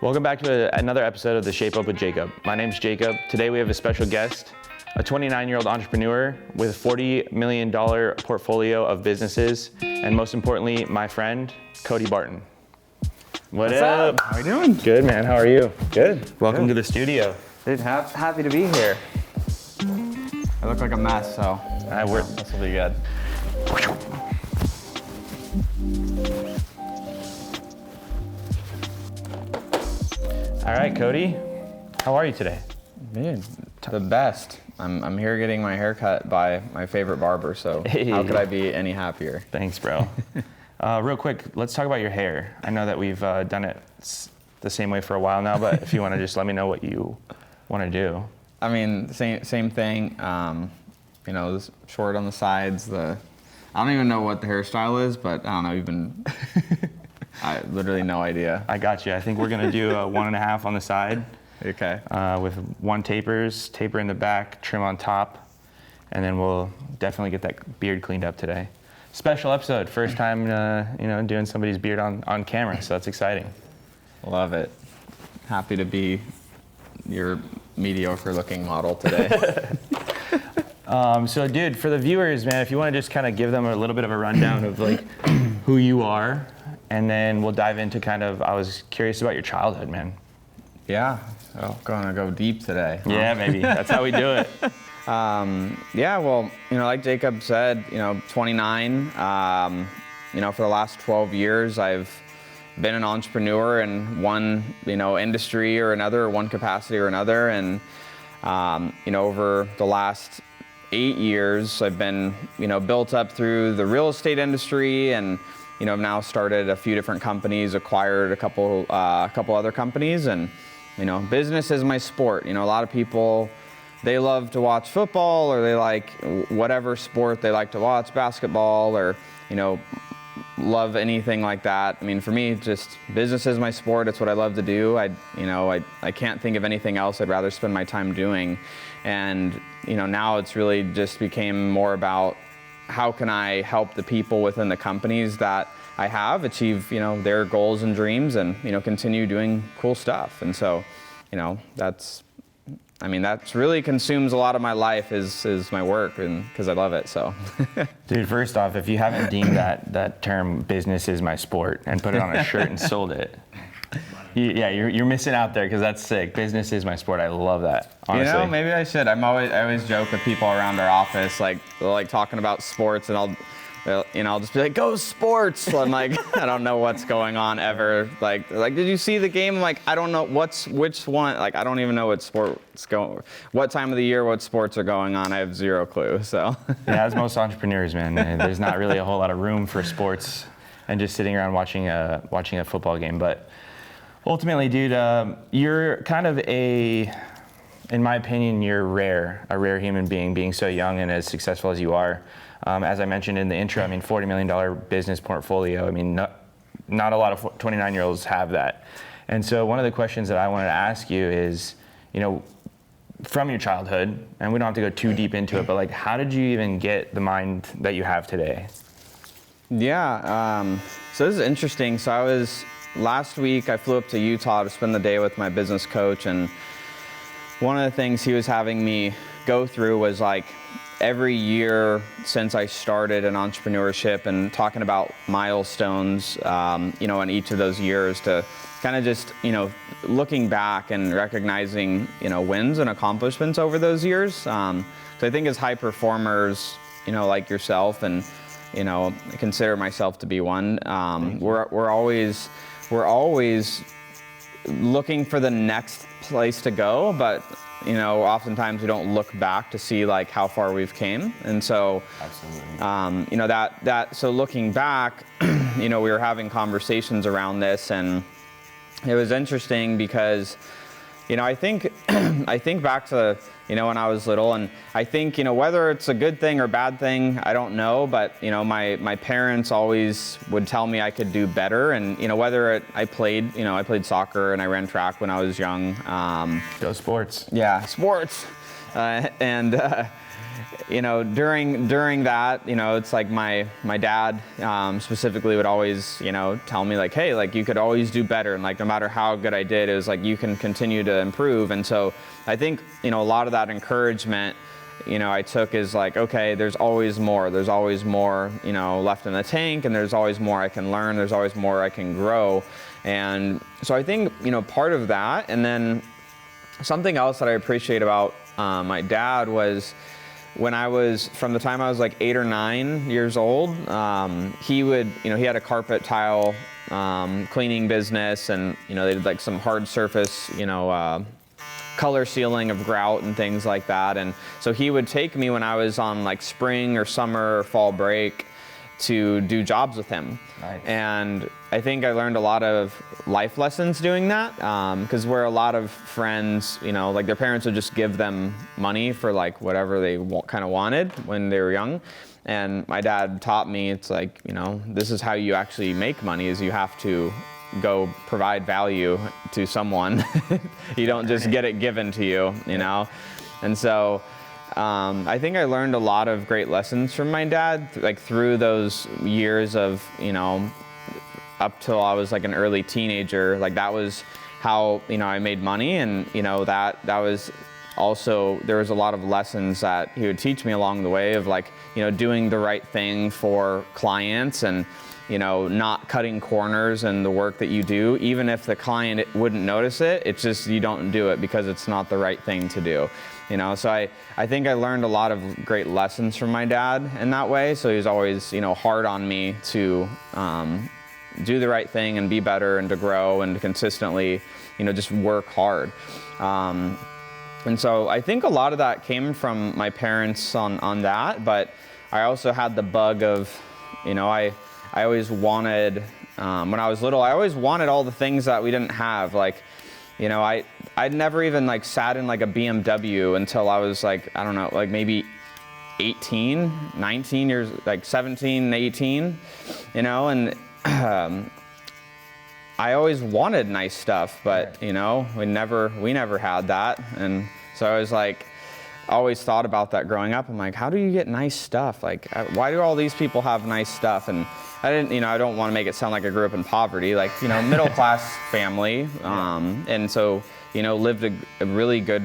Welcome back to another episode of The Shape Up with Jacob. My name's Jacob. Today we have a special guest, a 29-year-old entrepreneur with a $40 million portfolio of businesses, and most importantly, my friend, Cody Barton. What's up? How are you doing? Good, man. How are you? Good. Welcome to the studio. Dude, happy to be here. I look like a mess, so this will be good. All right, Cody. How are you today? Man, the best. I'm here getting my hair cut by my favorite barber, so how could I be any happier? Thanks, bro. Real quick, let's talk about your hair. I know that we've done it the same way for a while now, but if you want to just let me know what you want to do. I mean, same thing. This short on the sides. I don't even know what the hairstyle is, but I don't know. I literally no idea. I got you. I think we're gonna do a 1.5 on the side. Okay. With one taper in the back, trim on top, and then we'll definitely get that beard cleaned up today. Special episode, first time doing somebody's beard on camera, so that's exciting. Love it. Happy to be your mediocre looking model today. So dude, for the viewers, man, if you want to just kind of give them a little bit of a rundown of like who you are, and then we'll dive into I was curious about your childhood, man. Yeah, so gonna go deep today. Huh? Yeah, maybe. That's how we do it. Like Jacob said, 29. For the last 12 years, I've been an entrepreneur in one, industry or another, or one capacity or another. And, over the last 8 years, I've been, built up through the real estate industry, and, I've now started a few different companies, acquired a couple other companies, and, business is my sport. A lot of people, they love to watch football, or they like whatever sport they like to watch, basketball, or, love anything like that. I mean, for me, just business is my sport. It's what I love to do. I can't think of anything else I'd rather spend my time doing. And, now it's really just became more about how can I help the people within the companies that I have achieve, their goals and dreams, and, continue doing cool stuff. And so, that's really consumes a lot of my life is my work, and because I love it. So, dude, first off, if you haven't deemed that term "business is my sport" and put it on a shirt and sold it, you're missing out there, because that's sick. Business is my sport. I love that. Honestly, maybe I should. I always joke with people around our office, like talking about sports, and I'll just be like, "Go sports!" I'm like, I don't know what's going on ever. Like, did you see the game? I'm like, I don't know which one. Like, I don't even know what sports what time of the year, what sports are going on. I have zero clue. So yeah, as most entrepreneurs, man, there's not really a whole lot of room for sports and just sitting around watching a football game. But ultimately, dude, you're kind of in my opinion, you're a rare human being so young and as successful as you are. As I mentioned in the intro, $40 million business portfolio. Not a lot of 29-year-olds have that. And so one of the questions that I wanted to ask you is, from your childhood, and we don't have to go too deep into it, but how did you even get the mind that you have today? Yeah, so this is interesting. So last week I flew up to Utah to spend the day with my business coach, and one of the things he was having me go through was every year since I started in entrepreneurship, and talking about milestones, in each of those years, to kind of just, looking back and recognizing, wins and accomplishments over those years. So I think as high performers, like yourself, and, I consider myself to be one, we're always looking for the next place to go, but oftentimes we don't look back to see how far we've came. And so, absolutely. So looking back, we were having conversations around this, and it was interesting because, I think back to, when I was little, and I think, whether it's a good thing or bad thing, I don't know, but, my parents always would tell me I could do better, and, I played soccer and I ran track when I was young. Go sports. Yeah, sports. during that, it's like my dad specifically would always, tell me like, hey, like you could always do better. And like, no matter how good I did, it was like, you can continue to improve. And so I think, a lot of that encouragement, I took is like, okay, there's always more, left in the tank, and there's always more I can learn. There's always more I can grow. And so I think, part of that, and then something else that I appreciate about my dad was from the time I was like 8 or 9 years old, he had a carpet tile cleaning business, and, they did like some hard surface, color sealing of grout and things like that. And so he would take me when I was on like spring or summer or fall break to do jobs with him. Nice. And I think I learned a lot of life lessons doing that, because where a lot of friends, like their parents would just give them money for like whatever they kind of wanted when they were young. And my dad taught me, it's like, this is how you actually make money, is you have to go provide value to someone. You don't just get it given to you, And so I think I learned a lot of great lessons from my dad, like through those years of, up till I was like an early teenager. Like that was how, I made money. And, that was also, there was a lot of lessons that he would teach me along the way of like, doing the right thing for clients, and, not cutting corners in the work that you do. Even if the client wouldn't notice it, it's just, you don't do it because it's not the right thing to do. So I think I learned a lot of great lessons from my dad in that way. So he was always, hard on me to do the right thing and be better and to grow and to consistently, just work hard. And so I think a lot of that came from my parents on that, but I also had the bug of, I always wanted, when I was little, I always wanted all the things that we didn't have. Like, I'd never even like sat in like a BMW until I was like, I don't know, like maybe 18, 19 years, like 17, 18, and I always wanted nice stuff, but we never had that. And so I was like, always thought about that growing up. I'm like, how do you get nice stuff? Like, why do all these people have nice stuff? And I didn't, I don't want to make it sound like I grew up in poverty, like, middle class family. And so, lived a really good,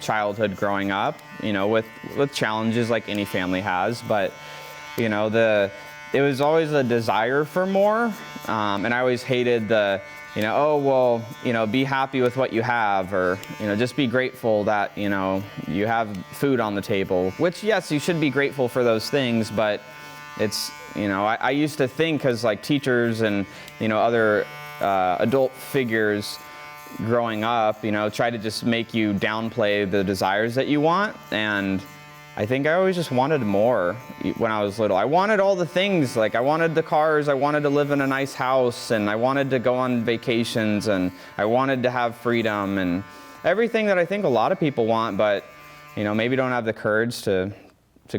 childhood growing up, with challenges like any family has. But, it was always a desire for more. And I always hated the, be happy with what you have, or, just be grateful that, you have food on the table, which, yes, you should be grateful for those things, but it's, I used to think, because like teachers and, other adult figures growing up, try to just make you downplay the desires that you want. And I think I always just wanted more when I was little. I wanted all the things, like I wanted the cars, I wanted to live in a nice house, and I wanted to go on vacations, and I wanted to have freedom, and everything that I think a lot of people want, but maybe don't have the courage to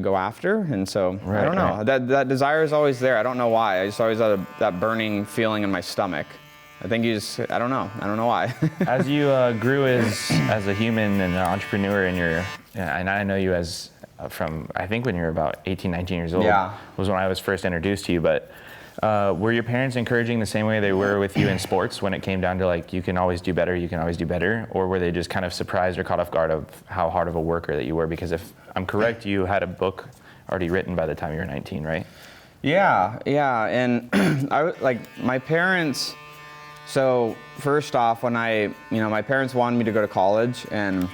go after. And so I don't know, that desire is always there. I don't know why. I just always had that burning feeling in my stomach. I think I don't know why. As you grew as a human and an entrepreneur, and I know you as from, I think when you were about 18, 19 years old, was when I was first introduced to you. But were your parents encouraging the same way they were with you in sports when it came down to like, you can always do better, you can always do better? Or were they just kind of surprised or caught off guard of how hard of a worker that you were? Because if I'm correct, you had a book already written by the time you were 19, right? Yeah. And my parents, so first off, when my parents wanted me to go to college, and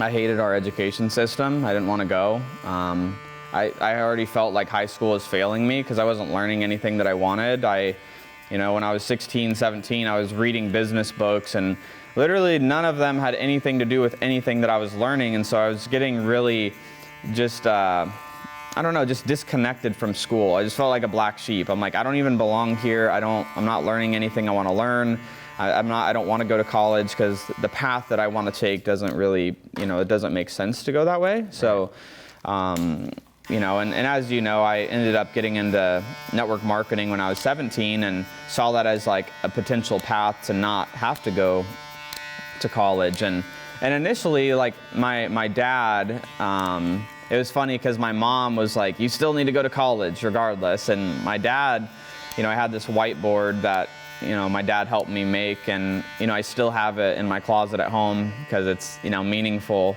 I hated our education system. I didn't want to go. I already felt like high school was failing me because I wasn't learning anything that I wanted. When I was 16, 17, I was reading business books, and literally none of them had anything to do with anything that I was learning. And so I was getting really just, just disconnected from school. I just felt like a black sheep. I'm like, I don't even belong here. I'm not learning anything I want to learn. I don't want to go to college because the path that I want to take doesn't really, it doesn't make sense to go that way. So, and as you know, I ended up getting into network marketing when I was 17, and saw that as like a potential path to not have to go to college. And initially, like my dad, it was funny because my mom was like, you still need to go to college regardless. And my dad, I had this whiteboard that, my dad helped me make, and, I still have it in my closet at home because it's, meaningful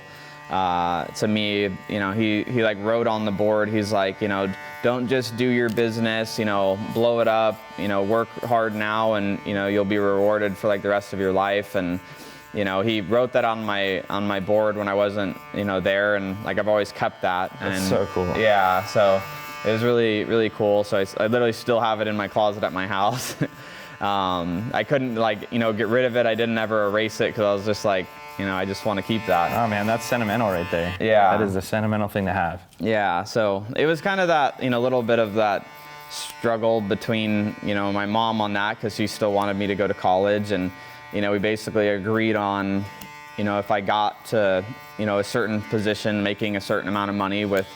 to me. He like wrote on the board, he's like, don't just do your business, blow it up, work hard now, and, you'll be rewarded for like the rest of your life. And, he wrote that on my board when I wasn't, there, and like I've always kept that. That's and so cool. Yeah, so it was really, really cool. So I literally still have it in my closet at my house. I couldn't get rid of it. I didn't ever erase it because I was just like, I just want to keep that. Oh man, that's sentimental right there. Yeah. That is a sentimental thing to have. Yeah, so it was kind of that, little bit of that struggle between, my mom on that, because she still wanted me to go to college. And, we basically agreed on, if I got to, a certain position, making a certain amount of money with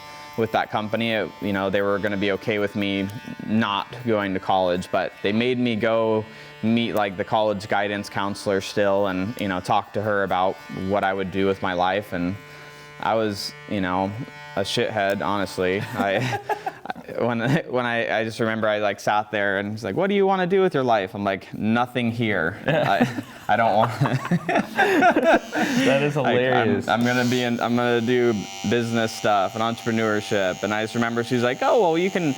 that company, they were going to be okay with me not going to college. But they made me go meet like the college guidance counselor still, and talk to her about what I would do with my life. And I was a shithead, honestly. I just remember I like sat there and was like, what do you want to do with your life? I'm like, nothing here. I don't want That is hilarious. I'm gonna do business stuff and entrepreneurship. And I just remember she's like, oh, well, you can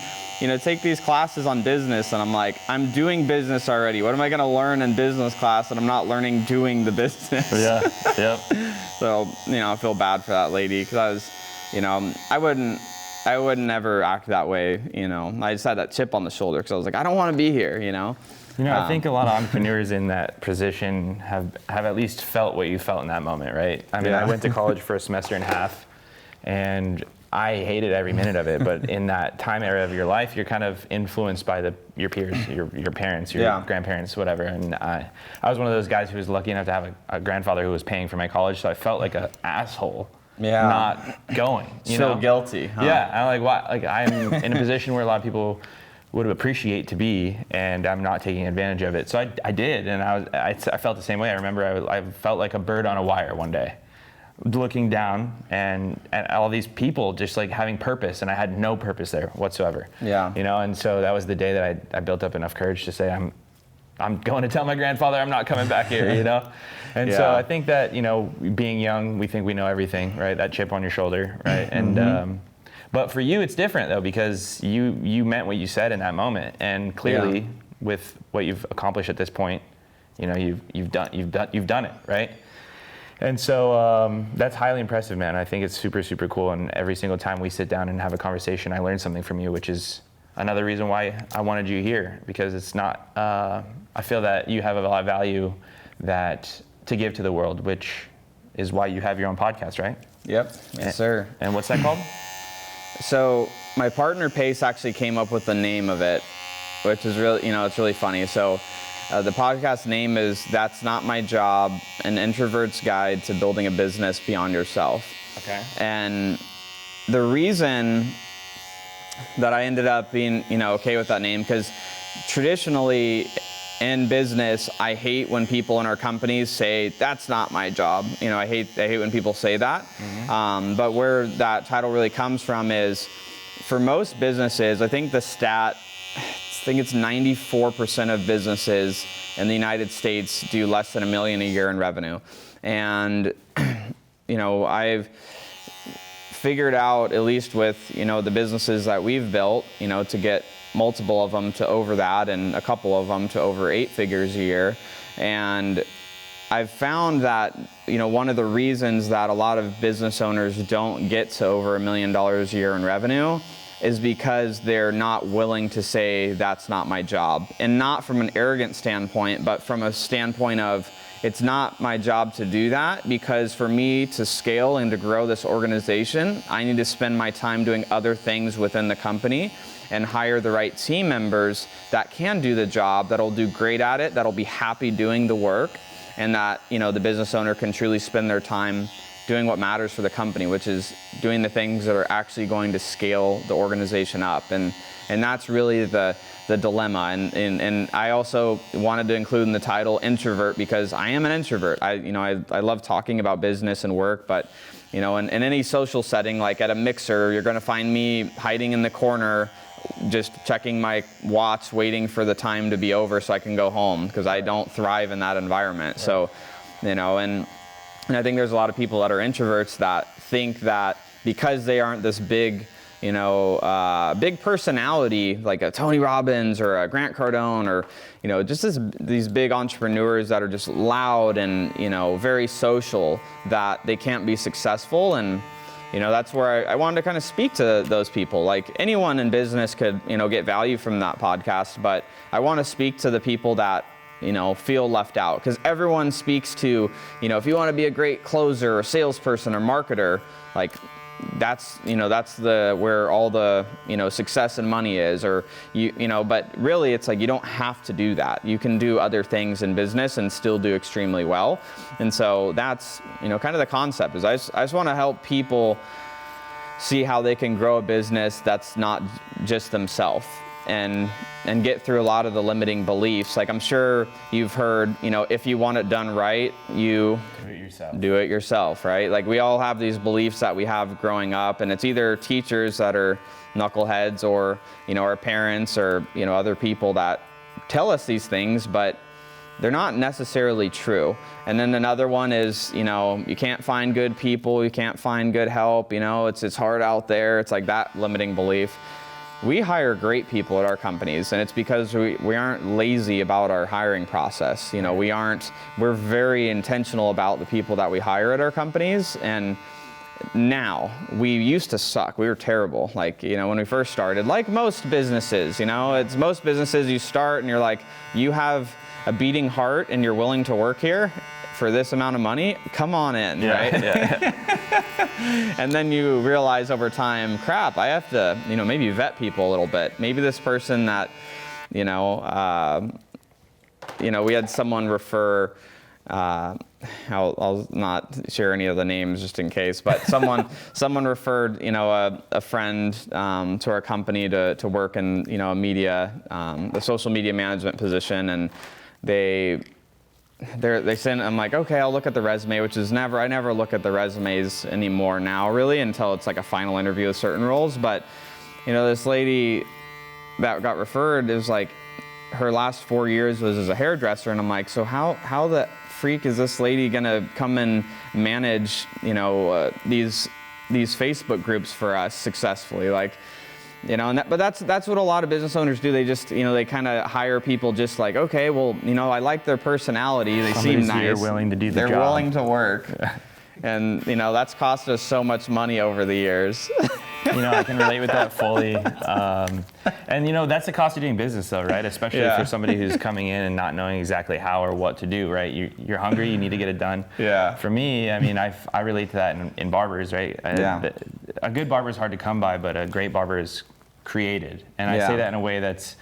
take these classes on business. And I'm like, I'm doing business already. What am I gonna learn in business class? And I'm not learning doing the business. Yeah, yep. So, I feel bad for that lady, because I was, I wouldn't ever act that way. I just had that chip on the shoulder because I was like, I don't want to be here. I think a lot of entrepreneurs in that position have at least felt what you felt in that moment, right? I mean, Yeah. I went to college for a semester and a half, and I hated every minute of it. But in that time era of your life, you're kind of influenced by your peers, your parents, your Yeah. grandparents, whatever. And I was one of those guys who was lucky enough to have a grandfather who was paying for my college, so I felt like an asshole. Yeah. Not going. So guilty, huh? Yeah, I'm like, why? Like, I'm in a position where a lot of people would appreciate to be, and I'm not taking advantage of it. So I did, and I felt the same way. I remember I felt like a bird on a wire one day, looking down and at all these people just like having purpose, and I had no purpose there whatsoever. Yeah. And so that was the day that I built up enough courage to say, I'm going to tell my grandfather I'm not coming back here, And so Yeah. I think that, being young, we think we know everything, right? That chip on your shoulder, right? And but for you, it's different though, because you meant what you said in that moment, and clearly with what you've accomplished at this point, you've done it, right? And so that's highly impressive, man. I think it's super, super cool. And every single time we sit down and have a conversation, I learn something from you, which is another reason why I wanted you here, because it's not, I feel that you have a lot of value to give to the world, which is why you have your own podcast, right? Yep. Yes, sir. And what's that called? So my partner Pace actually came up with the name of it, which is really, it's really funny. So the podcast name is That's Not My Job, An Introvert's Guide to Building a Business Beyond Yourself. Okay. And the reason that I ended up being, okay with that name, because traditionally in business, I hate when people in our companies say, that's not my job. I hate when people say that. Mm-hmm. But where that title really comes from is, for most businesses, I think the stat, I think it's 94% of businesses in the United States do less than $1 million a year in revenue. And, I've figured out, at least with, the businesses that we've built, to get multiple of them to over that, and a couple of them to over 8 figures a year. And I've found that, one of the reasons that a lot of business owners don't get to over $1 million a year in revenue is because they're not willing to say, that's not my job. And not from an arrogant standpoint, but from a standpoint of, it's not my job to do that, because for me to scale and to grow this organization, I need to spend my time doing other things within the company and hire the right team members that can do the job, that'll do great at it, that'll be happy doing the work, and that, the business owner can truly spend their time doing what matters for the company, which is doing the things that are actually going to scale the organization up. And that's really the dilemma. And I also wanted to include in the title introvert, because I am an introvert. I love talking about business and work, but in any social setting, like at a mixer, you're going to find me hiding in the corner, just checking my watch, waiting for the time to be over so I can go home, because I don't thrive in that environment. Right. So, and I think there's a lot of people that are introverts that think that because they aren't this big, big personality like a Tony Robbins or a Grant Cardone, or just these big entrepreneurs that are just loud and very social, that they can't be successful. And that's where I wanted to kind of speak to those people. Like, anyone in business could get value from that podcast, but I want to speak to the people that feel left out, because everyone speaks to if you want to be a great closer or salesperson or marketer, like that's where all the success and money is, or but really it's like you don't have to do that. You can do other things in business and still do extremely well. And so that's kind of the concept is I just want to help people see how they can grow a business that's not just themselves, and get through a lot of the limiting beliefs. Like, I'm sure you've heard, if you want it done right, you do it yourself, right? Like, we all have these beliefs that we have growing up, and it's either teachers that are knuckleheads, or our parents, or other people that tell us these things, but they're not necessarily true. And then another one is, you can't find good people, you can't find good help, it's hard out there. It's like that limiting belief. We hire great people at our companies, and it's because we aren't lazy about our hiring process. We're very intentional about the people that we hire at our companies. And now, we used to suck. We were terrible. Like, when we first started, like most businesses, it's most businesses, you start and you're like, you have a beating heart and you're willing to work here for this amount of money, come on in, right? Yeah. And then you realize over time, crap, I have to, maybe vet people a little bit. Maybe this person that, we had someone refer, I'll not share any of the names just in case, but someone referred, a friend to our company to work in, a media, the social media management position, and they sent, I'm like, okay, I'll look at the resume, which is I never look at the resumes anymore now, really, until it's like a final interview with certain roles. But, this lady that got referred, it was like, her last 4 years was as a hairdresser, and I'm like, so how the freak is this lady gonna come and manage, these Facebook groups for us successfully? Like, but that's what a lot of business owners do. They just, they kind of hire people just like, okay, well, I like their personality. They seem nice. They're willing to do the job. They're willing to work. And, that's cost us so much money over the years. I can relate with that fully. And, that's the cost of doing business, though, right? Especially for somebody who's coming in and not knowing exactly how or what to do, right? You're hungry, you need to get it done. Yeah. For me, I relate to that in barbers, right? Yeah. A good barber is hard to come by, but a great barber is created. And I say that in a way that's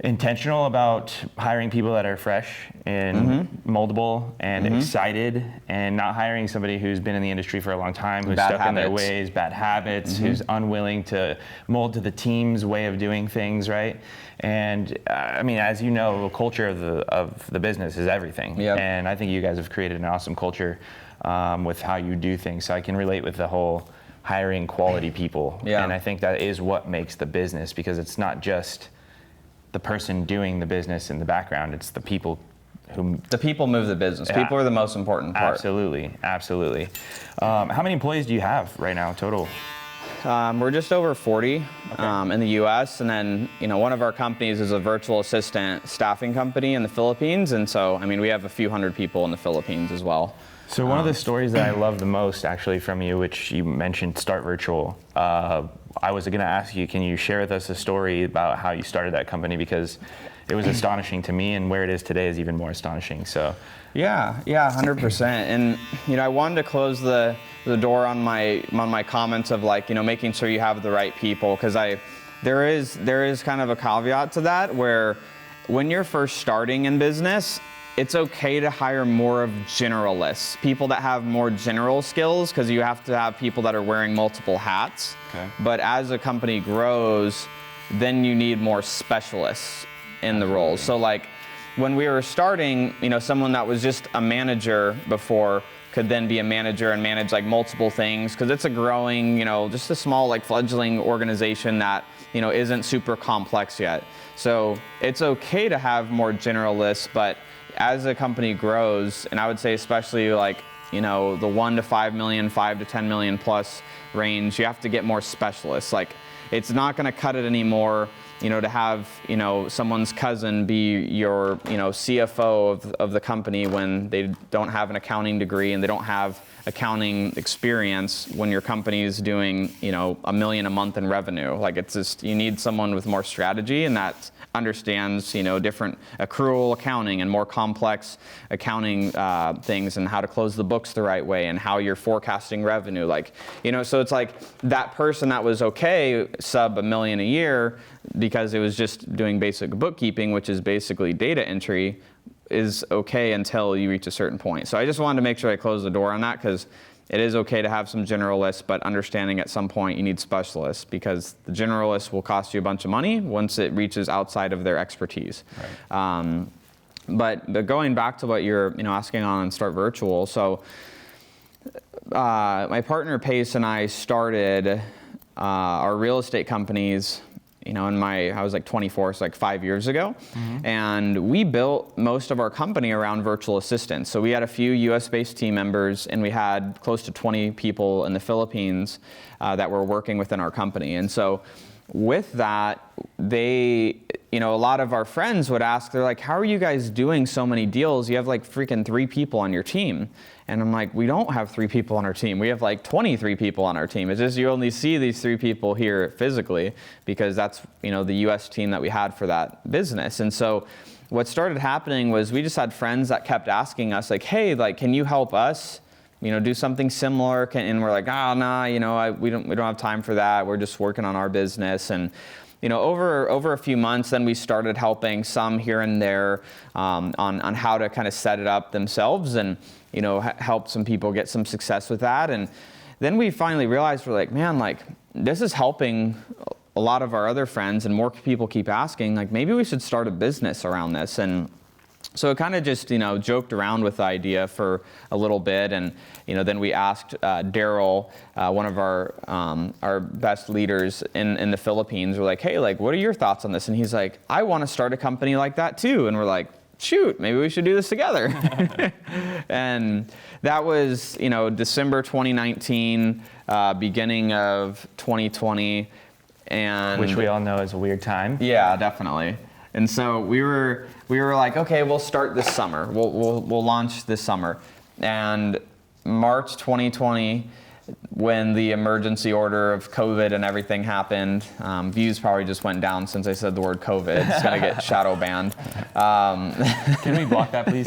intentional about hiring people that are fresh and moldable and excited, and not hiring somebody who's been in the industry for a long time, who's stuck in their ways, bad habits, who's unwilling to mold to the team's way of doing things, right? And as you know, the culture of the business is everything. Yep. And I think you guys have created an awesome culture with how you do things. So I can relate with the whole hiring quality people. Yeah. And I think that is what makes the business, because it's not just the person doing the business in the background, it's the people who... The people move the business. Yeah. People are the most important part. Absolutely. How many employees do you have right now total? We're just over 40 in the US, and then one of our companies is a virtual assistant staffing company in the Philippines, and so we have a few hundred people in the Philippines as well. So one of the stories that I love the most, actually, from you, which you mentioned, Start Virtual, I was going to ask you, can you share with us a story about how you started that company? Because it was astonishing to me, and where it is today is even more astonishing. So yeah, 100%. And I wanted to close the door on my comments of making sure you have the right people, because there is kind of a caveat to that, where when you're first starting in business, it's okay to hire more of generalists, people that have more general skills, because you have to have people that are wearing multiple hats. Okay. But as a company grows, then you need more specialists in the roles. So like when we were starting, someone that was just a manager before could then be a manager and manage like multiple things, because it's a growing, just a small like fledgling organization that, isn't super complex yet. So it's okay to have more generalists, but as a company grows, and I would say especially like, the 1 to 5 million, 5 to 10 million plus range, you have to get more specialists. Like it's not going to cut it anymore, to have, someone's cousin be your, CFO of the company when they don't have an accounting degree and they don't have accounting experience when your company is doing, $1 million a month in revenue. Like it's just, you need someone with more strategy and that understands, different accrual accounting and more complex accounting things and how to close the books the right way and how you're forecasting revenue. Like, so it's like that person that was okay sub $1 million a year because it was just doing basic bookkeeping, which is basically data entry, is okay until you reach a certain point. So I just wanted to make sure I closed the door on that, because it is okay to have some generalists, but understanding at some point you need specialists, because the generalists will cost you a bunch of money once it reaches outside of their expertise. Right. But going back to what you're asking on Start Virtual, so my partner Pace and I started our real estate companies. I was like 24, so like 5 years ago. Mm-hmm. And we built most of our company around virtual assistants. So we had a few US-based team members, and we had close to 20 people in the Philippines that were working within our company. And so with that, a lot of our friends would ask, they're like, how are you guys doing so many deals? You have like freaking 3 people on your team. And I'm like, we don't have 3 people on our team. We have like 23 people on our team. It's just you only see these 3 people here physically because that's, the US team that we had for that business. And so what started happening was we just had friends that kept asking us like, hey, like, can you help us, do something similar? And we're like, nah, we don't have time for that. We're just working on our business. And over a few months, then we started helping some here and there on how to kind of set it up themselves and, help some people get some success with that. And then we finally realized, we're like, man, like this is helping a lot of our other friends, and more people keep asking, like maybe we should start a business around this. And so it kind of just, joked around with the idea for a little bit. And, then we asked Daryl, one of our best leaders in the Philippines, we're like, hey, like, what are your thoughts on this? And he's like, I want to start a company like that too. And we're like, shoot, maybe we should do this together. And that was, December 2019, beginning of 2020. And which we all know is a weird time. Yeah, definitely. And so we were like, okay, we'll start this summer. We'll launch this summer. And March 2020, when the emergency order of COVID and everything happened, views probably just went down since I said the word COVID. It's gonna get shadow banned. Can we block that, please?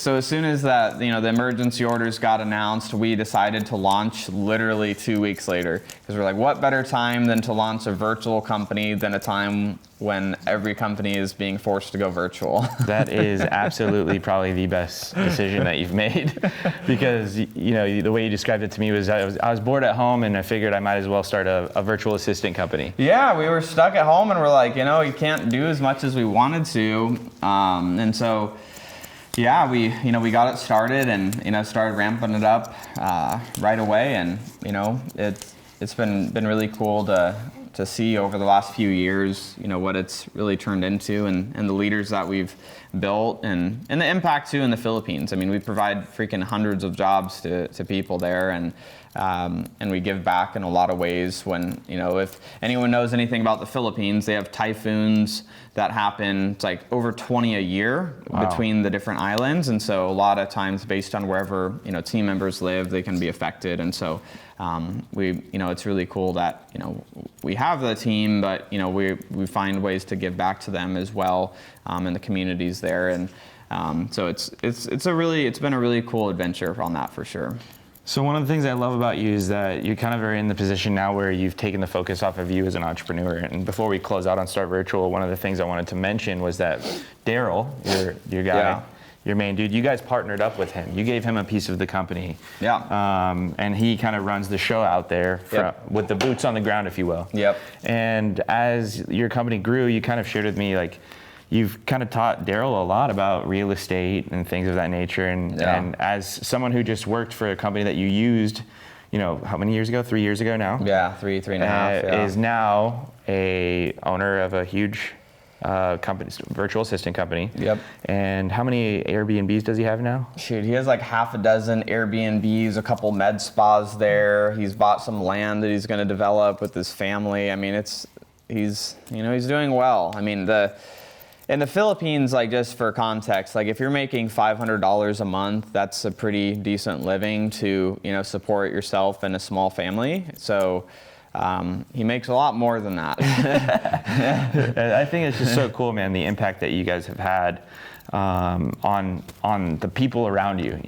So as soon as that, the emergency orders got announced, we decided to launch literally 2 weeks later, because we're like, what better time than to launch a virtual company than a time when every company is being forced to go virtual. That is absolutely probably the best decision that you've made, because the way you described it to me was I was bored at home, and I figured I might as well start a virtual assistant company. Yeah, we were stuck at home, and we're like, you can't do as much as we wanted to, and so yeah, we got it started and started ramping it up right away, and it's been really cool to see over the last few years, what it's really turned into, and the leaders that we've built, and the impact too in the Philippines. I mean, we provide freaking hundreds of jobs to people there, and we give back in a lot of ways. When if anyone knows anything about the Philippines, they have typhoons that happen. It's like over 20 a year. Wow. Between the different islands, and so a lot of times based on wherever team members live, they can be affected. And so it's really cool that we have the team, but we find ways to give back to them as well, in the communities there. And so it's been a really cool adventure on that for sure. So one of the things I love about you is that you kind of are in the position now where you've taken the focus off of you as an entrepreneur. And before we close out on Start Virtual, one of the things I wanted to mention was that Daryl, your guy, your main dude, you guys partnered up with him. You gave him a piece of the company. Yeah. And he kind of runs the show out there with the boots on the ground, if you will. Yep. And as your company grew, you kind of shared with me, like, you've kind of taught Daryl a lot about real estate and things of that nature. And as someone who just worked for a company that you used, how many years ago? 3 years ago now? Yeah, three and a half. Is now a owner of a huge company, virtual assistant company. Yep. And how many Airbnbs does he have now? Shoot, he has like half a dozen Airbnbs, a couple med spas there. He's bought some land that he's going to develop with his family. I mean, he's doing well. I mean, in the Philippines, like, just for context, like, if you're making $500 a month, that's a pretty decent living to, support yourself and a small family. So he makes a lot more than that. I think it's just so cool, man, the impact that you guys have had on the people around you,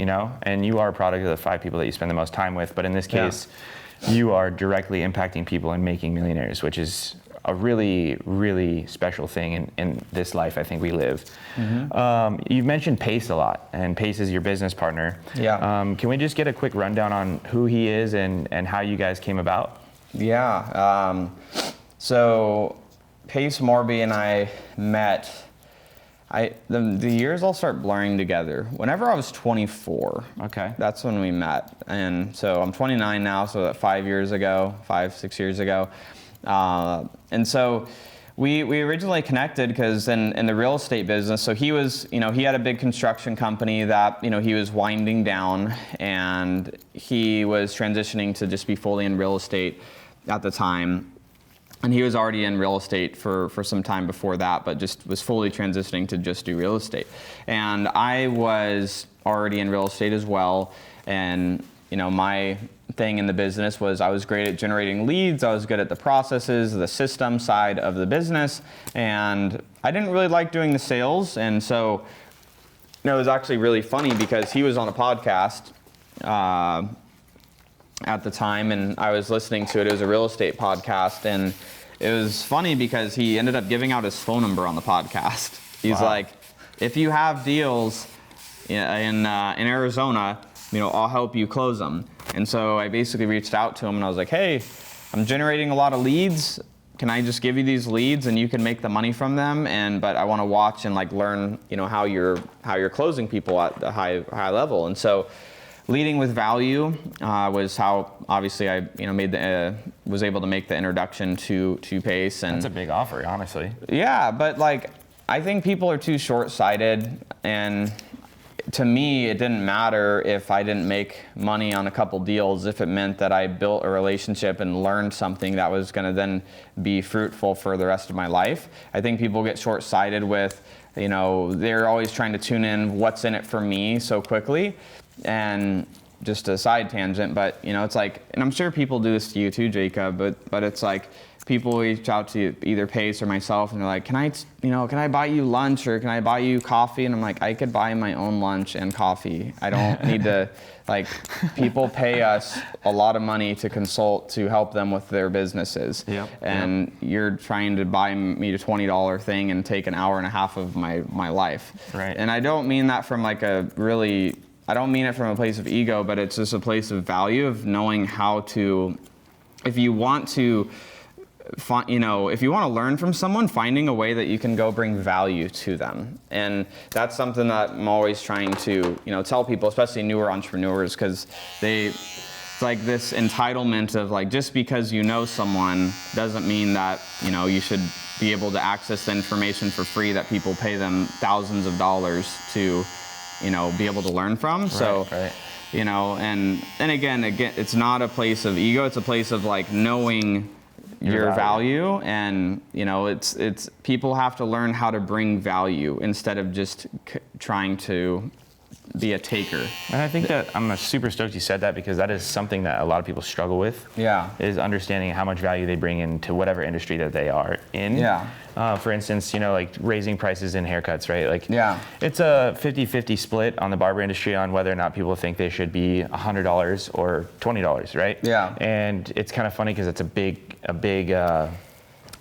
and you are a product of the 5 people that you spend the most time with. But in this case, you are directly impacting people and making millionaires, which is a really, really special thing in this life I think we live. Mm-hmm. You've mentioned Pace a lot, and Pace is your business partner. Yeah. Can we just get a quick rundown on who he is and how you guys came about? Yeah. So Pace Morby and I met, the years all start blurring together. Whenever I was 24, okay, that's when we met. And so I'm 29 now, so that 6 years ago. And so we originally connected because in the real estate business, so he was, he had a big construction company that, he was winding down, and he was transitioning to just be fully in real estate at the time. And he was already in real estate for some time before that, but just was fully transitioning to just do real estate. And I was already in real estate as well. And, my thing in the business was I was great at generating leads. I was good at the processes, the system side of the business. And I didn't really like doing the sales. And so it was actually really funny because he was on a podcast at the time, and I was listening to it. It was a real estate podcast, and it was funny because he ended up giving out his phone number on the podcast. He's like, if you have deals in Arizona, I'll help you close them. And so I basically reached out to him, and I was like, hey, I'm generating a lot of leads. Can I just give you these leads and you can make the money from them? But I want to watch and learn, how you're closing people at the high level. And so leading with value was how obviously I was able to make the introduction to Pace. And that's a big offer, honestly. Yeah, but I think people are too short-sighted, and to me, it didn't matter if I didn't make money on a couple deals if it meant that I built a relationship and learned something that was going to then be fruitful for the rest of my life. I think people get short-sighted with, they're always trying to tune in what's in it for me so quickly. And just a side tangent, but it's like, and I'm sure people do this to you too, Jacob, but it's like people reach out to either Pace or myself, and they're like, can I buy you lunch, or can I buy you coffee? And I'm like, I could buy my own lunch and coffee. I don't need to, people pay us a lot of money to consult to help them with their businesses. Yep. And you're trying to buy me a $20 thing and take an hour and a half of my life. Right. And I don't mean that from I don't mean it from a place of ego, but it's just a place of value, of knowing how to, if you want to learn from someone, finding a way that you can go bring value to them. And that's something that I'm always trying to, tell people, especially newer entrepreneurs, because it's like this entitlement of just because you know someone doesn't mean that, you should be able to access the information for free that people pay them thousands of dollars to, be able to learn from. Right. And again, it's not a place of ego. It's a place of knowing your value. And it's people have to learn how to bring value instead of just trying to be a taker. And I think that I'm super stoked you said that, because that is something that a lot of people struggle with. Yeah. Is understanding how much value they bring into whatever industry that they are in. Yeah. For instance, like raising prices in haircuts, right? Like, yeah. It's a 50-50 split on the barber industry on whether or not people think they should be $100 or $20, right? Yeah. And it's kind of funny because it's a big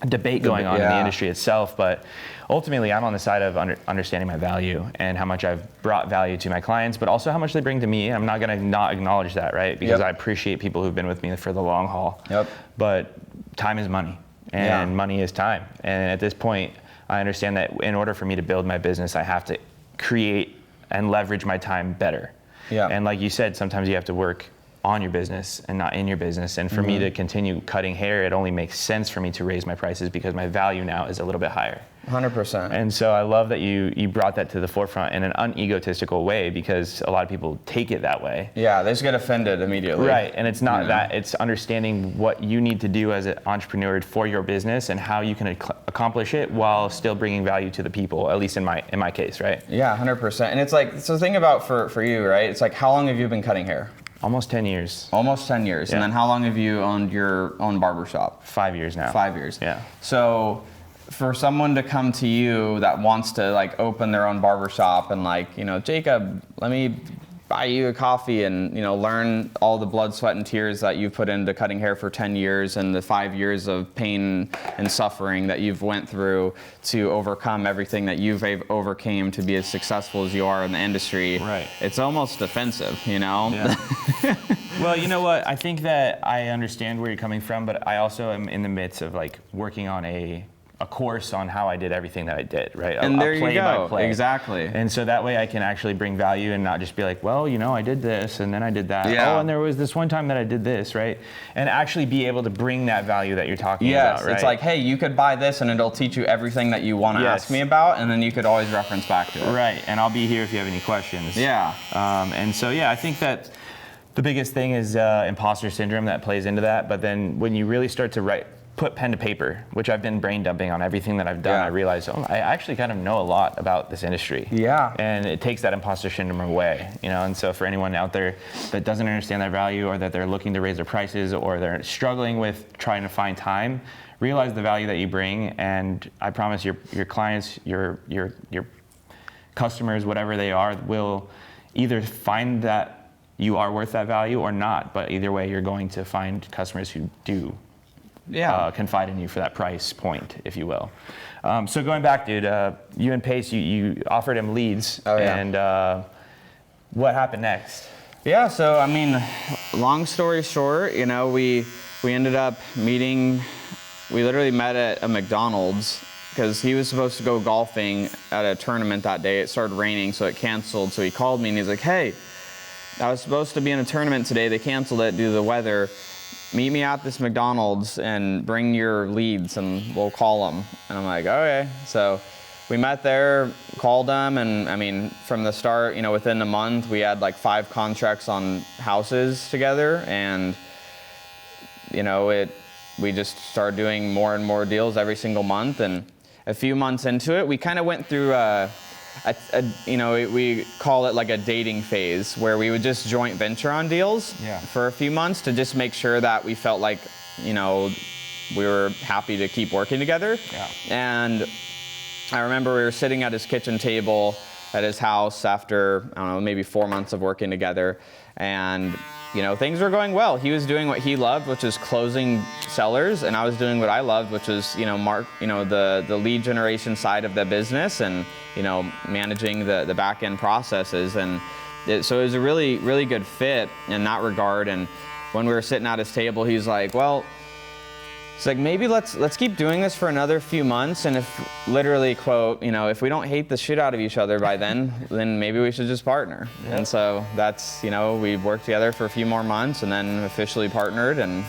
debate going on in the industry itself, but ultimately I'm on the side of understanding my value and how much I've brought value to my clients, but also how much they bring to me. I'm not going to not acknowledge that, right? Because I appreciate people who've been with me for the long haul. Yep. But time is money, and money is time. And at this point, I understand that in order for me to build my business, I have to create and leverage my time better. Yeah. And like you said, sometimes you have to work on your business and not in your business. And for me to continue cutting hair, it only makes sense for me to raise my prices because my value now is a little bit higher. 100%. And so I love that you brought that to the forefront in an unegotistical way, because a lot of people take it that way. Yeah, they just get offended immediately. Right, and it's not that. It's understanding what you need to do as an entrepreneur for your business and how you can accomplish it while still bringing value to the people, at least in my case, right? Yeah, 100%. And it's like, so think about for you, right? It's like, how long have you been cutting hair? Almost 10 years. Almost 10 years. Yeah. And then how long have you owned your own barbershop? 5 years now. 5 years. Yeah. So for someone to come to you that wants to like open their own barbershop and like, Jacob, let me buy you a coffee and, learn all the blood, sweat, and tears that you've put into cutting hair for 10 years and the 5 years of pain and suffering that you've went through to overcome everything that you've overcame to be as successful as you are in the industry. Right. It's almost offensive, Yeah. Well, you know what? I think that I understand where you're coming from, but I also am in the midst of like working on a course on how I did everything that I did, right? And there play you go. by play. Exactly. And so that way I can actually bring value and not just be like, well, I did this and then I did that. Yeah. Oh, and there was this one time that I did this, right? And actually be able to bring that value that you're talking about, right? It's like, hey, you could buy this and it'll teach you everything that you want to ask me about, and then you could always reference back to it. Right, and I'll be here if you have any questions. Yeah. And so, I think that the biggest thing is imposter syndrome that plays into that, but then when you really start to put pen to paper, which I've been brain dumping on everything that I've done, I realized, I actually kind of know a lot about this industry. Yeah. And it takes that imposter syndrome away, and so for anyone out there that doesn't understand their value, or that they're looking to raise their prices, or they're struggling with trying to find time, realize the value that you bring, and I promise your clients, your customers, whatever they are, will either find that you are worth that value or not, but either way, you're going to find customers who do confide in you for that price point, if you will. So going back, dude, you and Pace, you offered him leads, and what happened next? Yeah, so I mean, long story short, we ended up meeting. We literally met at a McDonald's because he was supposed to go golfing at a tournament that day. It started raining, so it canceled. So he called me and he's like, "Hey, I was supposed to be in a tournament today. They canceled it due to the weather. Meet me at this McDonald's and bring your leads and we'll call them." And I'm like, okay. So we met there, called them, and I mean, from the start, within a month, we had like 5 contracts on houses together, and we just started doing more and more deals every single month. And a few months into it, we kind of went through we call it like a dating phase, where we would just joint venture on deals for a few months to just make sure that we felt like, we were happy to keep working together. Yeah. And I remember we were sitting at his kitchen table at his house after, I don't know, maybe 4 months of working together. And, things were going well. He was doing what he loved, which is closing sellers, and I was doing what I loved, which was, the lead generation side of the business and, managing the back end processes. And so it was a really, really good fit in that regard. And when we were sitting at his table, he's like, well, it's like, maybe let's keep doing this for another few months, and if, literally quote, if we don't hate the shit out of each other by then maybe we should just partner. Yep. And so that's, we worked together for a few more months and then officially partnered, and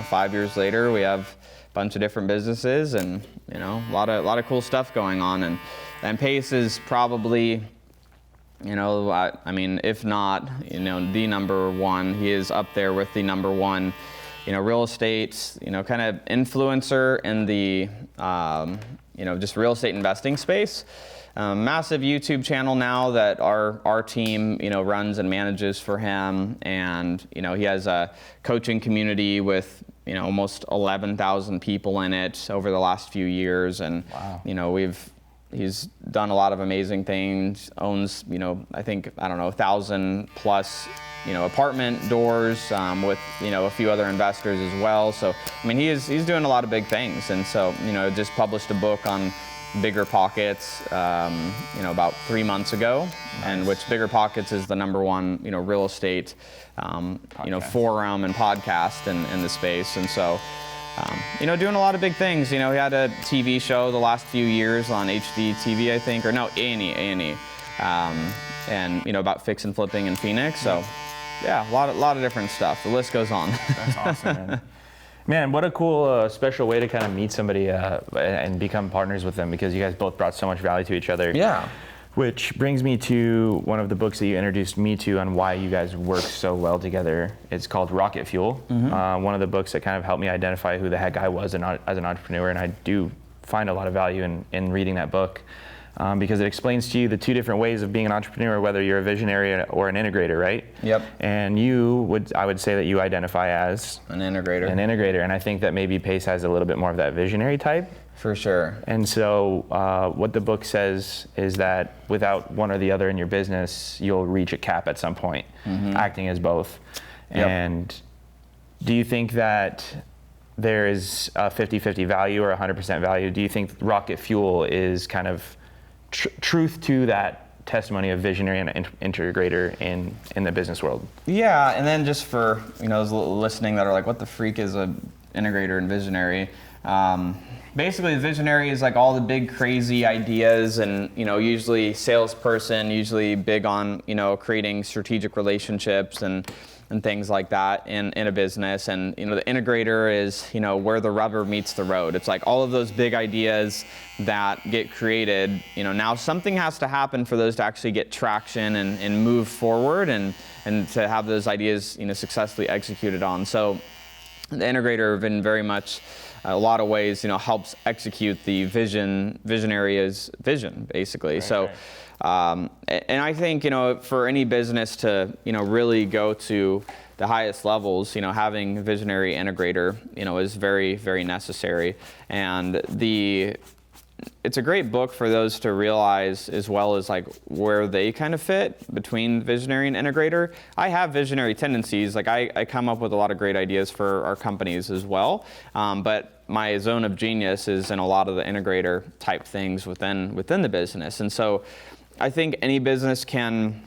5 years later we have a bunch of different businesses and a lot of cool stuff going on. And Pace is probably, I mean, if not, the number one. He is up there with the number one, real estate, kind of influencer in the just real estate investing space. Massive YouTube channel now that our team, runs and manages for him. And, he has a coaching community with, almost 11,000 people in it over the last few years. And, wow. He's done a lot of amazing things, owns, I think, 1,000 plus, apartment doors with, a few other investors as well. So, he's doing a lot of big things. And so, just published a book on Bigger Pockets, about 3 months ago. Nice. And which Bigger Pockets is the #1, real estate, forum and podcast in the space. And so, doing a lot of big things. He had a TV show the last few years on HDTV, I think, or no, A&E, and about fix and flipping in Phoenix. So, yeah, a lot of different stuff. The list goes on. That's awesome, man. Man, what a cool, special way to kind of meet somebody and become partners with them, because you guys both brought so much value to each other. Yeah. Which brings me to one of the books that you introduced me to on why you guys work so well together. It's called Rocket Fuel. Mm-hmm. One of the books that kind of helped me identify who the heck I was as an entrepreneur, and I do find a lot of value in reading that book. Because it explains to you the 2 different ways of being an entrepreneur, whether you're a visionary or an integrator, right? Yep. And I would say that you identify as an integrator. And I think that maybe Pace has a little bit more of that visionary type. For sure. And so what the book says is that without one or the other in your business, you'll reach a cap at some point, acting as both. Yep. And do you think that there is a 50-50 value or 100% value? Do you think Rocket Fuel is kind of truth to that testimony of visionary and integrator in the business world? Yeah, and then just for those listening that are like, what the freak is a integrator and visionary? Basically, the visionary is like all the big crazy ideas, and usually salesperson, usually big on creating strategic relationships and things like that in a business. And the integrator is where the rubber meets the road. It's like all of those big ideas that get created, now something has to happen for those to actually get traction and move forward and to have those ideas successfully executed on. So the integrator in very much a lot of ways helps execute the visionary's vision, basically. Right, so right. And I think for any business to really go to the highest levels, having a visionary integrator is very, very necessary. And it's a great book for those to realize, as well as like where they kind of fit between visionary and integrator. I have visionary tendencies. Like I come up with a lot of great ideas for our companies as well, but my zone of genius is in a lot of the integrator type things within the business. And so I think any business can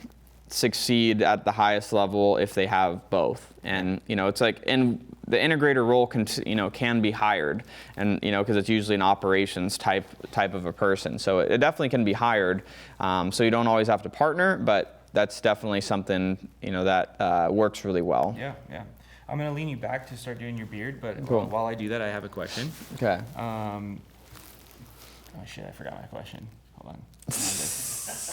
succeed at the highest level if they have both. And it's like, and the integrator role can be hired, and because it's usually an operations type of a person. So it definitely can be hired. So you don't always have to partner, but that's definitely something that works really well. Yeah. I'm gonna lean you back to start doing your beard, but Cool. while I do that, I have a question. Okay. Oh shit, I forgot my question. Hold on.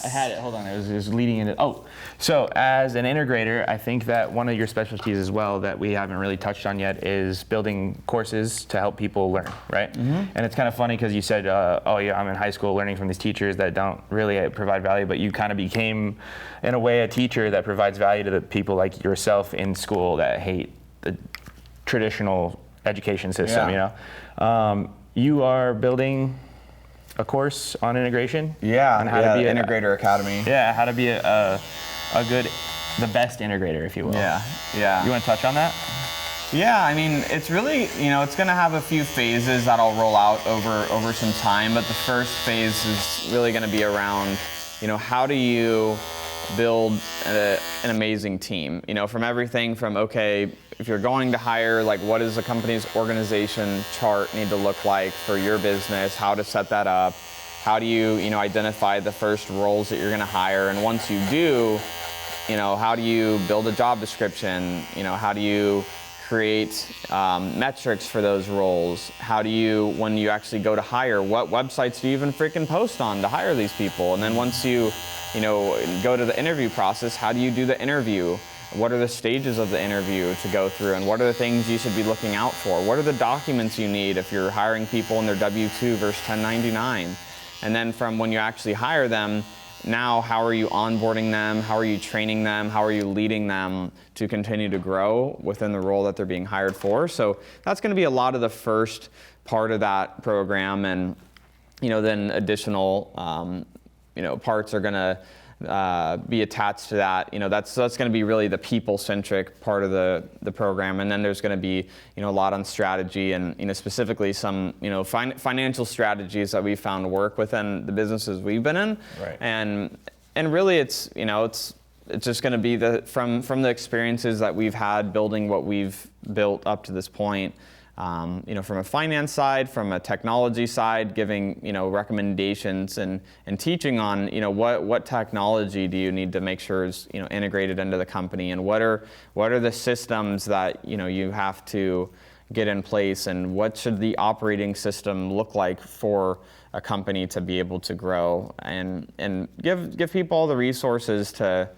I had it, hold on, it was leading into, so as an integrator, I think that one of your specialties as well that we haven't really touched on yet is building courses to help people learn, right? Mm-hmm. And it's kind of funny because you said, I'm in high school learning from these teachers that don't really provide value, but you kind of became, in a way, a teacher that provides value to the people like yourself in school that hate the traditional education system, you are building a course on integration? Yeah, on how to be the Integrator Academy. Yeah, how to be the best integrator, if you will. Yeah. You want to touch on that? Yeah, it's really, it's going to have a few phases that I'll roll out over some time, but the first phase is really going to be around, how do you build an amazing team? From everything from, okay, if you're going to hire, like what does the company's organization chart need to look like for your business, how to set that up, how do you, identify the first roles that you're going to hire, and once you do, how do you build a job description, how do you create metrics for those roles, how do you, when you actually go to hire, what websites do you even freaking post on to hire these people, and then once you go to the interview process, how do you do the interview? what are the stages of the interview to go through, and what are the things you should be looking out for? What are the documents you need if you're hiring people in their W-2 versus 1099? And then from when you actually hire them, now how are you onboarding them? How are you training them? How are you leading them to continue to grow within the role that they're being hired for? So that's going to be a lot of the first part of that program, and then additional parts are going to be attached to that. That's going to be really the people-centric part of the program, and then there's going to be a lot on strategy and specifically some financial strategies that we found work within the businesses we've been in. Right. And really it's just going to be from the experiences that we've had building what we've built up to this point. From a finance side, from a technology side, giving recommendations and teaching on what technology do you need to make sure is integrated into the company, and what are the systems that you have to get in place, and what should the operating system look like for a company to be able to grow, and give people all the resources to.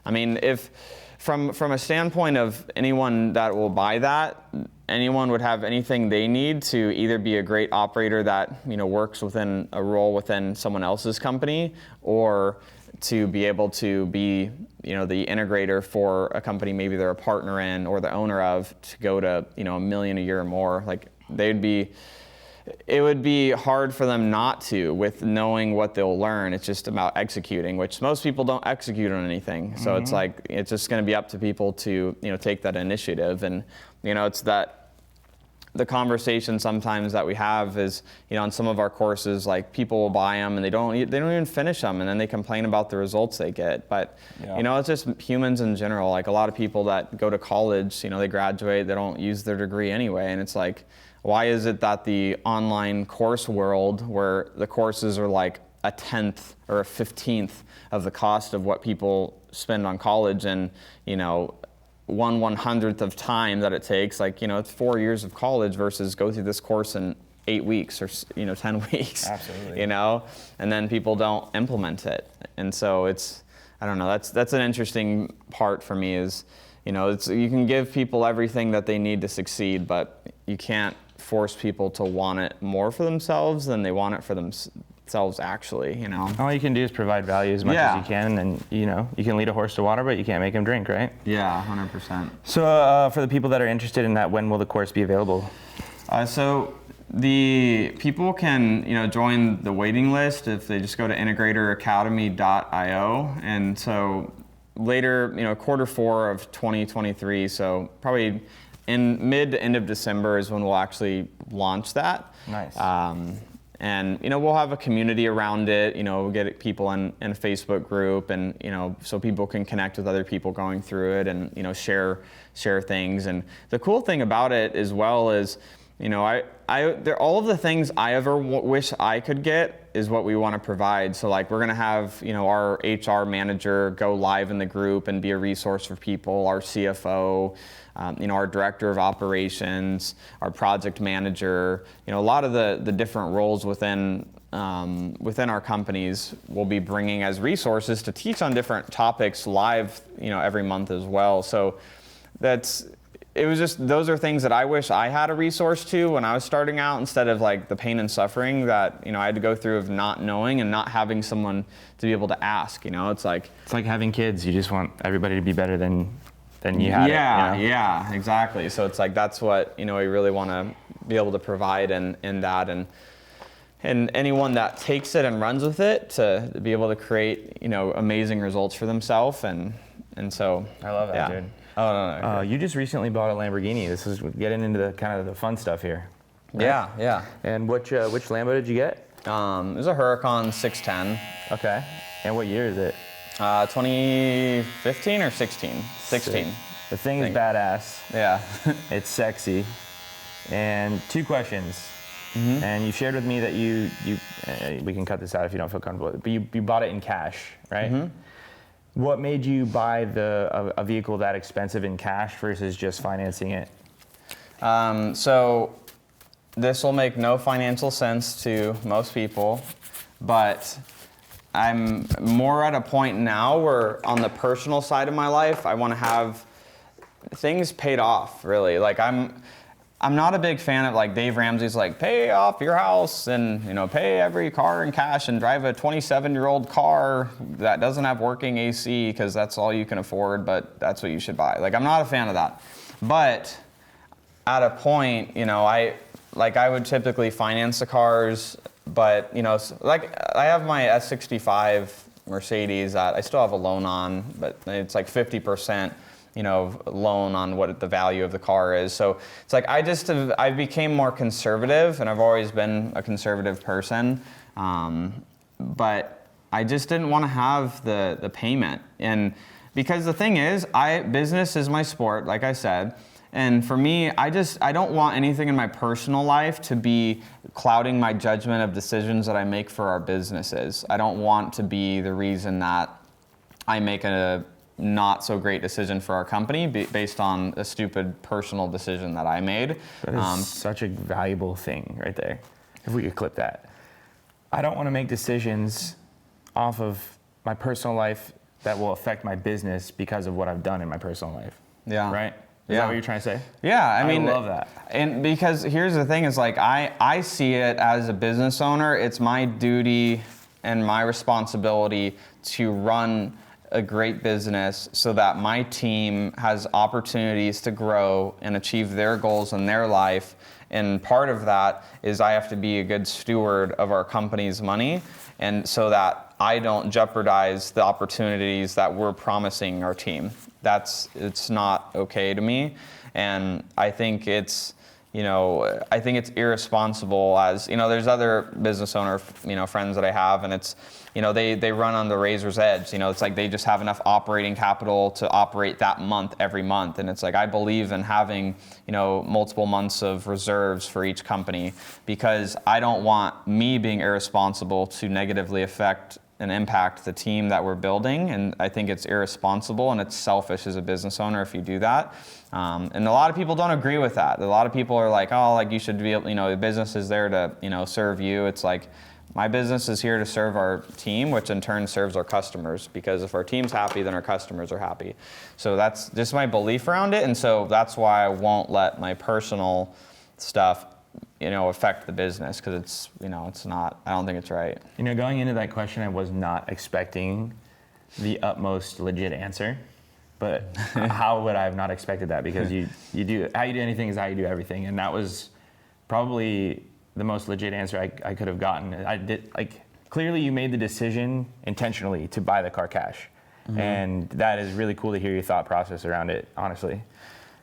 If from a standpoint of anyone that will buy that, anyone would have anything they need to either be a great operator that works within a role within someone else's company, or to be able to be the integrator for a company maybe they're a partner in or the owner of, to go to $1 million a year or more. Like it would be hard for them not to, with knowing what they'll learn. It's just about executing, which most people don't execute on anything. So it's like, it's just going to be up to people to take that initiative. And it's that the conversation sometimes that we have is, on some of our courses, like people will buy them and they don't even finish them, and then they complain about the results they get. But it's just humans in general. Like a lot of people that go to college, they graduate, they don't use their degree anyway, and it's like, why is it that the online course world, where the courses are like a 10th or a 15th of the cost of what people spend on college, and 1/100th of time that it takes, it's 4 years of college versus go through this course in 8 weeks or 10 weeks. Absolutely. And then people don't implement it. And so I don't know, that's an interesting part for me is, you can give people everything that they need to succeed, but you can't force people to want it more for themselves than they want it for themselves actually. All you can do is provide value as much as you can, and you can lead a horse to water, but you can't make him drink, right? Yeah, 100%. So for the people that are interested in that, when will the course be available? So the people can join the waiting list if they just go to integratoracademy.io, and so later, Q4 of 2023, so probably in mid to end of December is when we'll actually launch that. Nice. And we'll have a community around it. We'll get people in a Facebook group, and so people can connect with other people going through it, and share things. And the cool thing about it as well is, all of the things I ever wish I could get is what we want to provide. So like we're going to have our HR manager go live in the group and be a resource for people. Our CFO. Our director of operations, our project manager, a lot of the different roles within our companies will be bringing as resources to teach on different topics live, every month as well. So those are things that I wish I had a resource to when I was starting out, instead of like the pain and suffering that I had to go through of not knowing and not having someone to be able to ask. It's like having kids. You just want everybody to be better than you had. Yeah, exactly. So it's like that's what we really want to be able to provide in that, and anyone that takes it and runs with it to be able to create amazing results for themselves, and so I love that, dude. Oh no. You just recently bought a Lamborghini. This is getting into the kind of the fun stuff here. Right? Yeah. And which Lambo did you get? It was a Huracan 610. Okay. And what year is it? 2015 or 16? 16. The thing is badass. Yeah. It's sexy. And 2 questions. Mm-hmm. And you shared with me that you we can cut this out if you don't feel comfortable with it, but you bought it in cash, right? Mm-hmm. What made you buy a vehicle that expensive in cash versus just financing it? So this will make no financial sense to most people, but I'm more at a point now where on the personal side of my life, I want to have things paid off, really. Like I'm not a big fan of like Dave Ramsey's like pay off your house and pay every car in cash and drive a 27-year-old car that doesn't have working AC because that's all you can afford, but that's what you should buy. Like I'm not a fan of that. But at a point, I would typically finance the cars, but like I have my S65 Mercedes that I still have a loan on, but it's like 50%. Loan on what the value of the car is. So it's like I became more conservative, and I've always been a conservative person, but I just didn't want to have the payment. And because the thing is, business is my sport, like I said, and for me, I don't want anything in my personal life to be clouding my judgment of decisions that I make for our businesses. I don't want to be the reason that I make a not so great decision for our company based on a stupid personal decision that I made. That is such a valuable thing right there. If we could clip that. I don't want to make decisions off of my personal life that will affect my business because of what I've done in my personal life. Yeah. Right? Is that what you're trying to say? Yeah, I mean, I love that. And because here's the thing is like I see it as a business owner, it's my duty and my responsibility to run a great business so that my team has opportunities to grow and achieve their goals in their life. And part of that is I have to be a good steward of our company's money, and so that I don't jeopardize the opportunities that we're promising our team. It's not okay to me, and I think it's irresponsible. As there's other business owner friends that I have, and it's they run on the razor's edge. It's like they just have enough operating capital to operate that month every month, and it's like I believe in having multiple months of reserves for each company, because I don't want me being irresponsible to negatively affect and impact the team that we're building. And I think it's irresponsible and it's selfish as a business owner if you do that. And a lot of people don't agree with that. A lot of people are like, oh, like you should be, the business is there to, serve you. It's like, my business is here to serve our team, which in turn serves our customers, because if our team's happy, then our customers are happy. So that's just my belief around it. And so that's why I won't let my personal stuff affect the business, because it's not, I don't think it's right. Going into that question, I was not expecting the utmost legit answer, but how would I have not expected that? Because how you do anything is how you do everything. And that was probably the most legit answer I could have gotten. I did, clearly you made the decision intentionally to buy the car cash. Mm-hmm. And that is really cool to hear your thought process around it, honestly.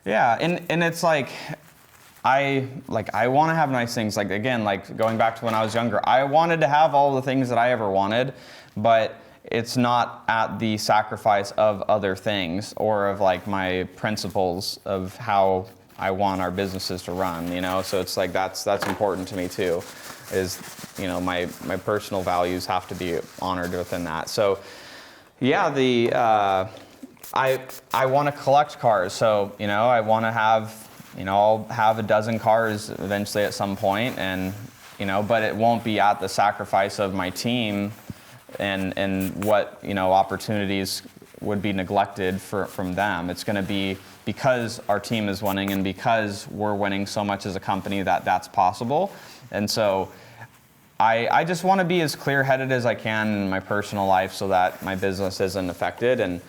Yeah, and it's like, I want to have nice things. Like, again, going back to when I was younger, I wanted to have all the things that I ever wanted, but it's not at the sacrifice of other things or of my principles of how I want our businesses to run, So it's like that's important to me too, is my personal values have to be honored within that. So yeah, I want to collect cars. So I want to have I'll have a dozen cars eventually at some point, and but it won't be at the sacrifice of my team and what opportunities would be neglected from them. It's going to be because our team is winning and because we're winning so much as a company that's possible. And so I just want to be as clear-headed as I can in my personal life so that my business isn't affected, and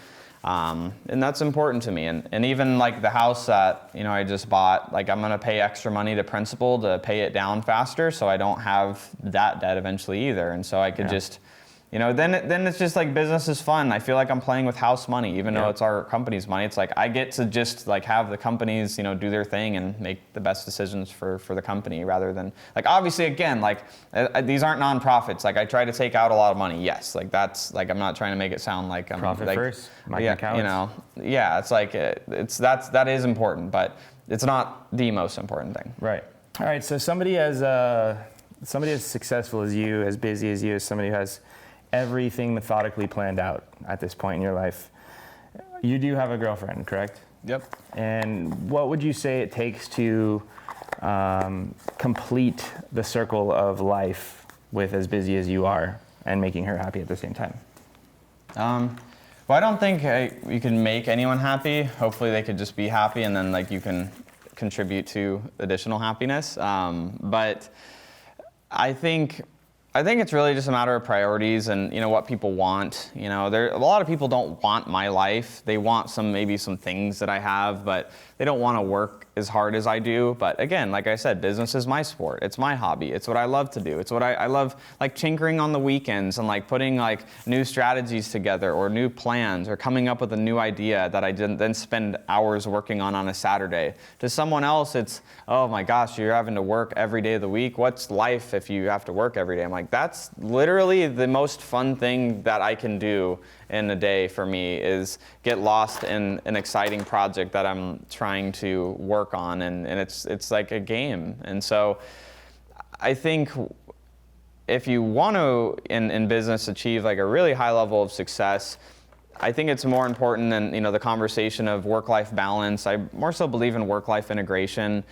that's important to me. And even the house that I just bought, I'm going to pay extra money to principal to pay it down faster, so I don't have that debt eventually either. And so I could just then it's just business is fun. I feel like I'm playing with house money, even though it's our company's money. It's I get to just have the companies, do their thing and make the best decisions for the company, rather than obviously, again, these aren't nonprofits. I try to take out a lot of money. Yes. That's I'm not trying to make it sound like I'm profit first. Yeah. It's that is important, but it's not the most important thing. Right. All right. So somebody as successful as you, as busy as you, as somebody who has everything methodically planned out at this point in your life, you do have a girlfriend, correct? Yep. And what would you say it takes to complete the circle of life with as busy as you are? and making her happy at the same time? Well, I don't think you can make anyone happy. Hopefully they could just be happy, and then like you can contribute to additional happiness. But I think it's really just a matter of priorities and, you know, what people want. You know, a lot of people don't want my life. They want maybe some things that I have, but they don't want to work as hard as I do. But again, like I said, business is my sport. It's my hobby. It's what I love to do. It's what I love, like tinkering on the weekends and like putting like new strategies together or new plans or coming up with a new idea that I didn't then spend hours working on a Saturday. To someone else, it's, oh my gosh, you're having to work every day of the week. What's life if you have to work every day? I'm like, that's literally the most fun thing that I can do in a day for me, is get lost in an exciting project that I'm trying to work on, and it's like a game. And so I think if you want to in business achieve like a really high level of success, I think it's more important than, you know, the conversation of work-life balance. I more so believe in work-life integration,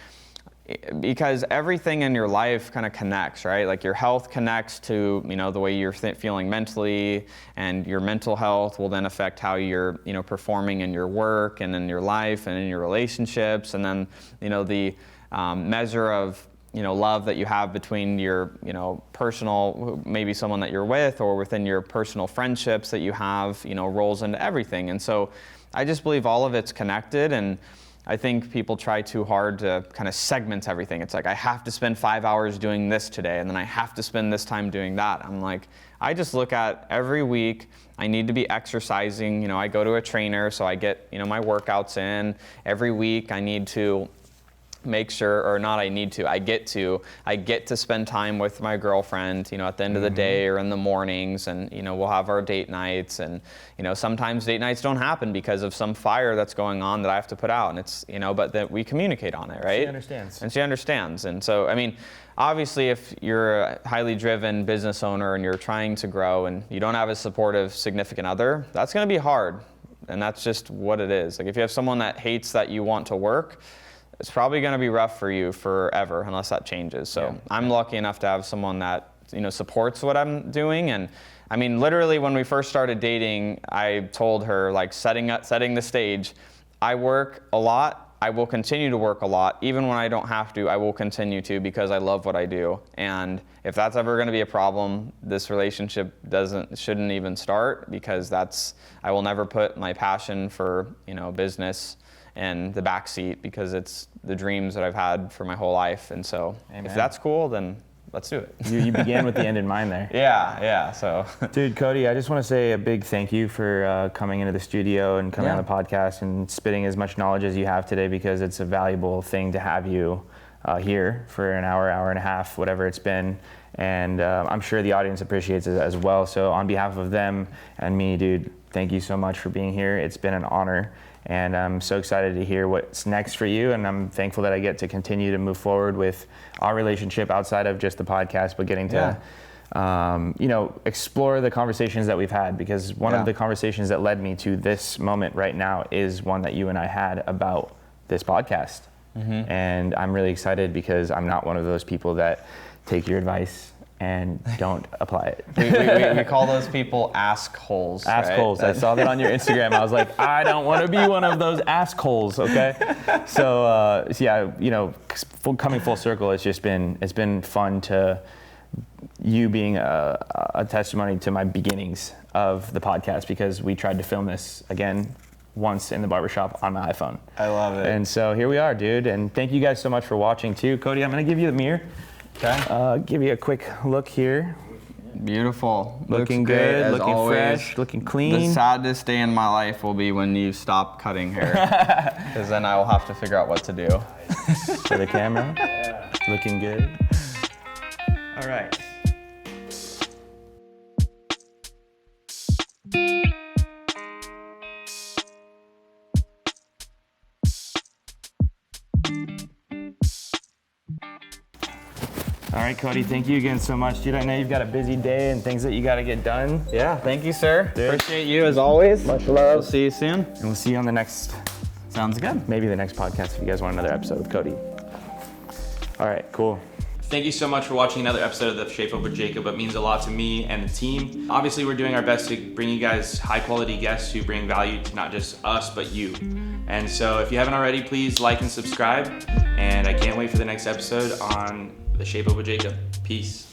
because everything in your life kind of connects, right? Like your health connects to, you know, the way you're feeling mentally, and your mental health will then affect how you're, you know, performing in your work and in your life and in your relationships. And then, you know, the measure of, you know, love that you have between your, you know, personal, maybe someone that you're with, or within your personal friendships that you have, you know, rolls into everything. And so I just believe all of it's connected. And I think people try too hard to kind of segment everything. It's like, I have to spend 5 hours doing this today, and then I have to spend this time doing that. I'm like, I just look at every week, I need to be exercising. You know, I go to a trainer, so I get, you know, my workouts in. Every week I need to make sure, or not I need to, I get to spend time with my girlfriend, you know, at the end of the day or in the mornings, and, you know, we'll have our date nights. And, you know, sometimes date nights don't happen because of some fire that's going on that I have to put out, and it's, you know, but that we communicate on it, right? She understands. And she understands. And so, I mean, obviously if you're a highly driven business owner and you're trying to grow and you don't have a supportive significant other, that's going to be hard. And that's just what it is. Like if you have someone that hates that you want to work, it's probably going to be rough for you forever unless that changes. So yeah. I'm lucky enough to have someone that, you know, supports what I'm doing. And I mean, literally when we first started dating, I told her, like, setting the stage, I work a lot. I will continue to work a lot. Even when I don't have to, I will continue to, because I love what I do. And if that's ever going to be a problem, this relationship shouldn't even start, because I will never put my passion for, you know, business and the back seat, because it's the dreams that I've had for my whole life. And so Amen. If that's cool, then let's do it. You began with the end in mind there. Yeah, so. Dude, Cody, I just want to say a big thank you for coming into the studio and coming on the podcast and spitting as much knowledge as you have today, because it's a valuable thing to have you here for an hour and a half, whatever it's been. And I'm sure the audience appreciates it as well. So on behalf of them and me, dude, thank you so much for being here. It's been an honor. And I'm so excited to hear what's next for you. And I'm thankful that I get to continue to move forward with our relationship outside of just the podcast, but getting to, you know, explore the conversations that we've had. Because one of the conversations that led me to this moment right now is one that you and I had about this podcast. Mm-hmm. And I'm really excited, because I'm not one of those people that take your advice and don't apply it. We call those people ask-holes. Ask-holes. Right? I saw that on your Instagram. I was like, I don't want to be one of those ask-holes, okay? So yeah, you know, coming full circle, it's been fun to you being a testimony to my beginnings of the podcast, because we tried to film this again once in the barbershop on my iPhone. I love it. And so here we are, dude. And thank you guys so much for watching too. Cody, I'm going to give you the mirror. Okay. Give you a quick look here. Beautiful. Looking good, looking always. Fresh, looking clean. The saddest day in my life will be when you stop cutting hair, because then I will have to figure out what to do. For the camera. Yeah. Looking good. All right. All right, Cody, thank you again so much, dude. I know you've got a busy day and things that you got to get done. Yeah, thank you, sir. Dude. Appreciate you as always. Much love. We'll see you soon. And we'll see you on the next. Sounds good. Maybe the next podcast if you guys want another episode with Cody. All right, cool. Thank you so much for watching another episode of The Shape Up with Jacob. It means a lot to me and the team. Obviously, we're doing our best to bring you guys high quality guests who bring value to not just us, but you. And so if you haven't already, please like and subscribe. And I can't wait for the next episode on The Shape Up with Jacob. Peace.